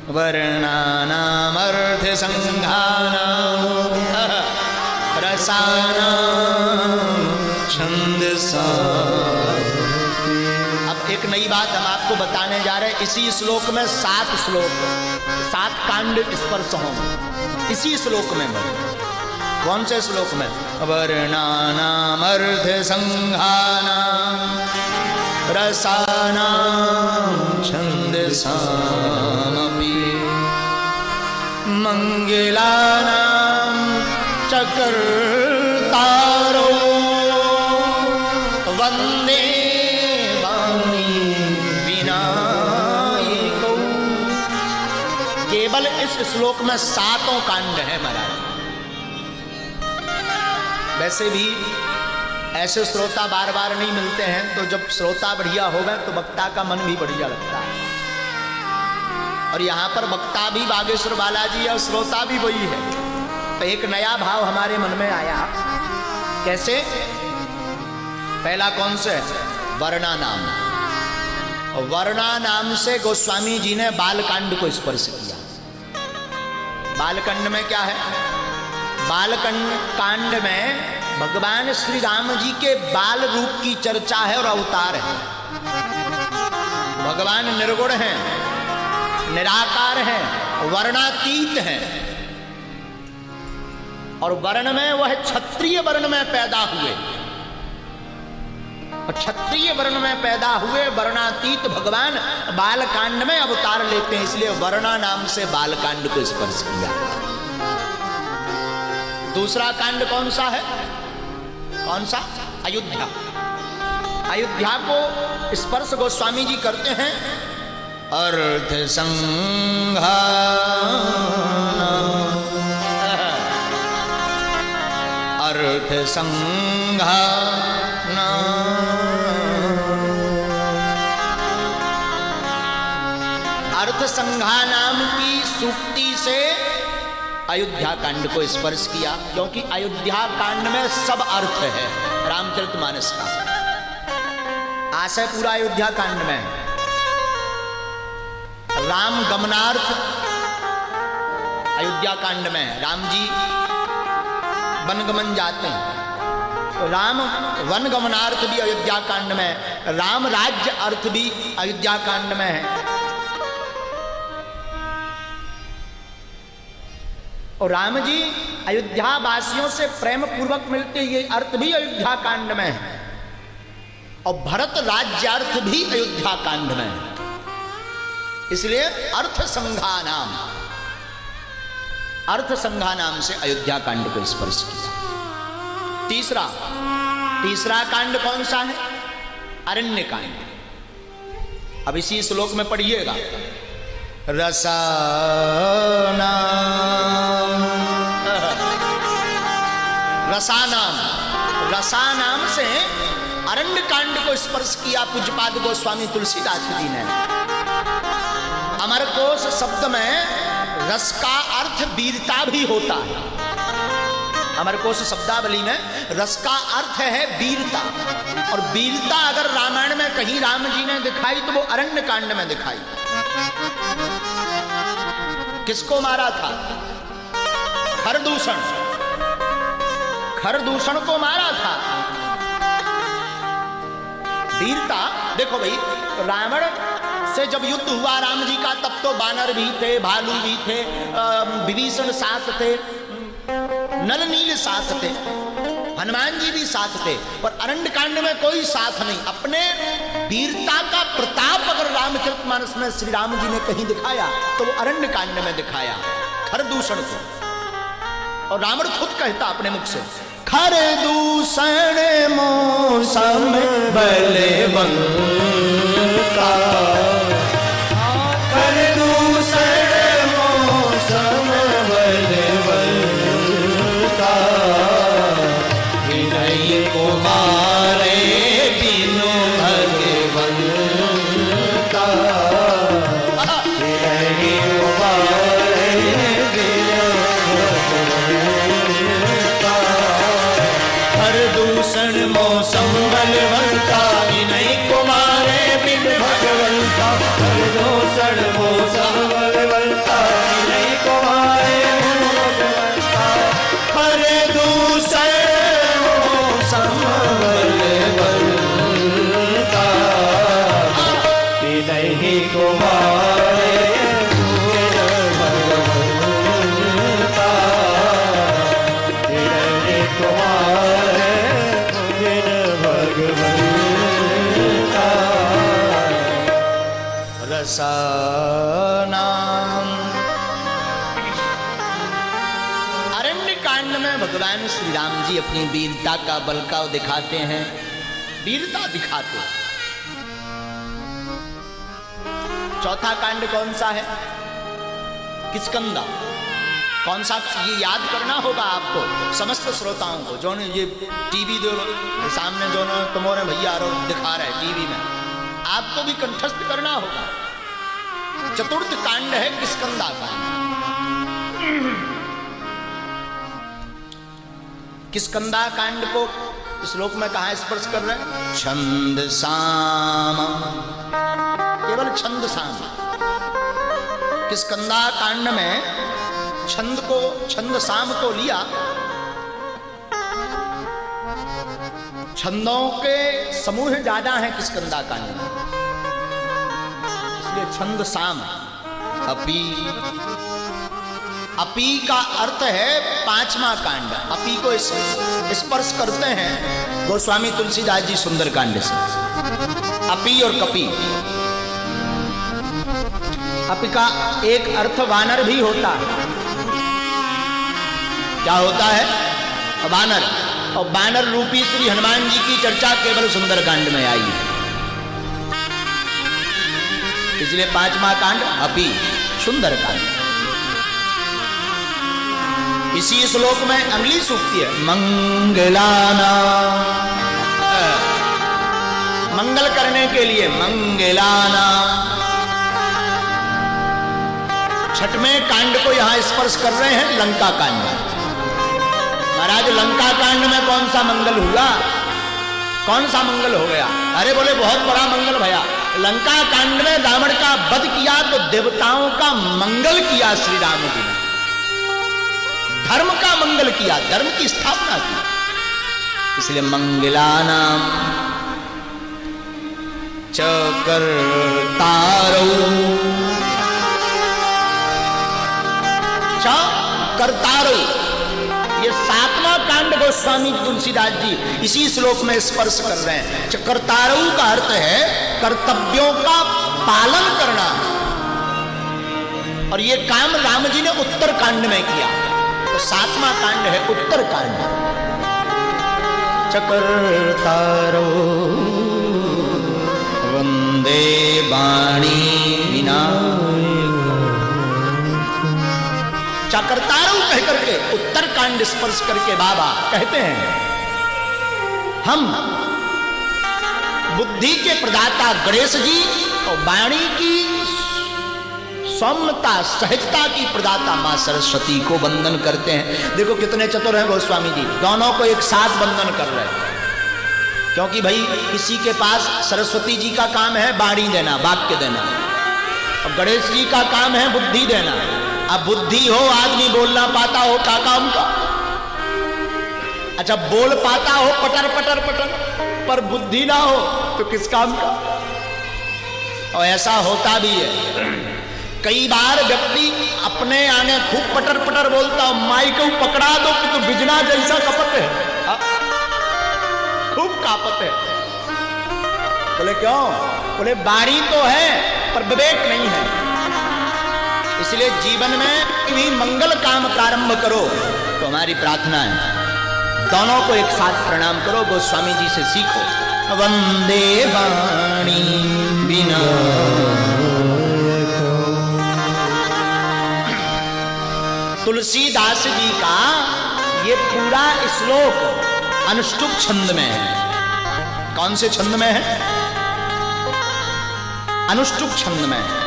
वर्णानामर्थ संघानाम रसानाम छंदसाम। अब एक नई बात हम आपको बताने जा रहे हैं। इसी श्लोक में 7 श्लोक 7 कांड स्पर्श होंगे इसी श्लोक में। कौन से श्लोक में? वर्णानामर्थ संघानाम रसानाम छंदसामपि मंगलानाम चकर्तारो वंदे वाणी विनायको। केवल इस श्लोक में 7 कांड है महाराज। वैसे भी ऐसे श्रोता बार बार नहीं मिलते हैं, तो जब श्रोता बढ़िया हो गए तो वक्ता का मन भी बढ़िया लगता है। और यहाँ पर वक्ता भी बागेश्वर बालाजी और श्रोता भी वही है। तो एक नया भाव हमारे मन में आया। कैसे? पहला कौन से? वर्णा नाम। वर्णा नाम से गोस्वामी जी ने बालकांड को स्पर्श किया। बालकांड में क्या है? बालकांड में भगवान श्री राम जी के बाल रूप की चर्चा है और अवतार है। भगवान निर्गुण हैं, निराकार हैं, वर्णातीत हैं। और वर्ण में वह क्षत्रिय वर्ण में पैदा हुए। और क्षत्रिय वर्ण में पैदा हुए वर्णातीत भगवान बालकांड में अवतार लेते हैं। इसलिए वर्णा नाम से बालकांड को स्पर्श किया। दूसरा कांड कौन सा है? कौन सा? अयोध्या। अयोध्या को स्पर्श गोस्वामी जी करते हैं। अर्थ संघानाम अर्थ संघानाम। अर्थ संघानाम की सूक्ति से अयोध्या कांड को स्पर्श किया, क्योंकि अयोध्या कांड में सब अर्थ है रामचरितमानस का। आशय पूरा अयोध्या कांड में। राम गमनार्थ अयोध्या कांड में। राम जी वनगमन जाते हैं, तो राम वन गमनार्थ भी अयोध्या कांड में। राम राज्य अर्थ भी अयोध्या कांड में है। और राम जी अयोध्या वासियों से प्रेम पूर्वक मिलते, ये अर्थ भी अयोध्या कांड में है। और भरत राज्यार्थ भी अयोध्या कांड में है। इसलिए अर्थ संघानाम से अयोध्या कांड को स्पर्श किया। तीसरा कांड कौन सा है? अरण्य कांड। अब इसी श्लोक में पढ़िएगा। रसानाम से अरण्य कांड को स्पर्श किया पूज्यपाद गोस्वामी तुलसीदास जी ने। अमरकोश शब्द में रस का अर्थ वीरता भी होता है। अमरकोश शब्दावली में रस का अर्थ है वीरता। और वीरता अगर रामायण में कहीं राम जी ने दिखाई तो वो अरण्य कांड में दिखाई। किसको मारा था? खरदूषण को मारा था। वीरता देखो भाई, रावण से जब युद्ध हुआ राम जी का, तब तो बानर भी थे, भालू भी थे, विभीषण साथ थे, नल नील साथ थे, हनुमान जी भी साथ थे। और अरण्य कांड में कोई साथ नहीं। अपने वीरता का प्रताप अगर रामचरितमानस में श्री राम जी ने कहीं दिखाया तो वो अरण्य कांड में दिखाया, खरदूषण को। और रावण खुद कहता अपने मुख से, खरदूषण मौसम बलवंता, खरदूषण मौसम बलवंता, विनय कुमारे बिनु भगवंता, विनय कुमारे बिनु भगवंता, खरदूषण मौसम बलवंता, विनय कुमारे बिनु भगवंता, कांड में भगवान श्री राम जी अपनी वीरता का बलकाव दिखाते हैं, वीरता दिखाते हैं। चौथा कांड कौन सा है? किष्किंधा। कौन सा? ये याद करना होगा आपको, समस्त श्रोताओं को, जो ने ये टीवी दो सामने दोनों तुम्हारे भैया दिखा रहे टीवी में, आपको भी कंठस्थ करना होगा। चतुर्थ कांड है किष्किंधा कांड। किष्किंधा कांड को श्लोक में कहा स्पर्श कर रहे हैं? छंद साम, केवल छंद साम। किष्किंधा कांड में छंद को, छंद साम को लिया। छंदों के समूह ज्यादा हैं किष्किंधा कांड में, इसलिए छंद साम। अपी, अपी का अर्थ है पांचवा कांड। अपी को स्पर्श करते हैं गोस्वामी तुलसीदास जी सुंदरकांड से। अपी और कपी, अपी का एक अर्थ वानर भी होता है। क्या होता है? वानर। और वानर रूपी श्री हनुमान जी की चर्चा केवल सुंदरकांड में आई है, इसलिए पांचवा कांड अपी, सुंदरकांड। इसी श्लोक में अगली सूक्ति है मंगलाना, मंगल करने के लिए मंगलाना। छठवें कांड को यहां स्पर्श कर रहे हैं, लंका कांड। महाराज लंका कांड में कौन सा मंगल हुआ? कौन सा मंगल हो गया? अरे बोले बहुत बड़ा मंगल भया। लंका कांड में रावण का वध किया तो देवताओं का मंगल किया श्री राम जी ने, धर्म का मंगल किया, धर्म की स्थापना की। इसलिए मंगलानाम चकर्तारौ, चकर्तारौ। ये सातवां कांड गोस्वामी तुलसीदास जी इसी श्लोक में स्पर्श कर रहे हैं। चकर्तारौ का अर्थ है कर्तव्यों का पालन करना, और ये काम राम जी ने उत्तर कांड में किया। तो सातवां कांड है उत्तर कांड। चकर्तारौ वंदे वाणी विनायक। चकर्तारौ कह करके उत्तर कांड स्पर्श करके बाबा कहते हैं, हम बुद्धि के प्रदाता गणेश जी और वाणी की सौम्यता सहजता की प्रदाता मां सरस्वती को वंदन करते हैं। देखो कितने चतुर हैं गोस्वामी जी, दोनों को एक साथ वंदन कर रहे हैं। क्योंकि भाई किसी के पास सरस्वती जी का काम है वाणी देना, वाक्य देना, और गणेश जी का काम है बुद्धि देना। अब बुद्धि हो, आदमी बोलना पाता हो, का काम का। अच्छा बोल पाता हो पटर पटर पटर, पर बुद्धि ना हो तो किस काम का? और ऐसा होता भी है। कई बार व्यक्ति अपने आगे खूब पटर पटर बोलता हो, माइक को पकड़ा दो कि तो बिजना जैसा कपट है, खूब कापत है। बोले क्यों? बोले बारी तो है पर विवेक नहीं है। इसलिए जीवन में भी मंगल काम प्रारंभ करो तो हमारी प्रार्थना है, दोनों को एक साथ प्रणाम करो, गोस्वामी जी से सीखो। वंदे वाणी बिना। तुलसीदास जी का ये पूरा श्लोक अनुष्टुप छंद में है। कौन से छंद में है? अनुष्टुप छंद में है।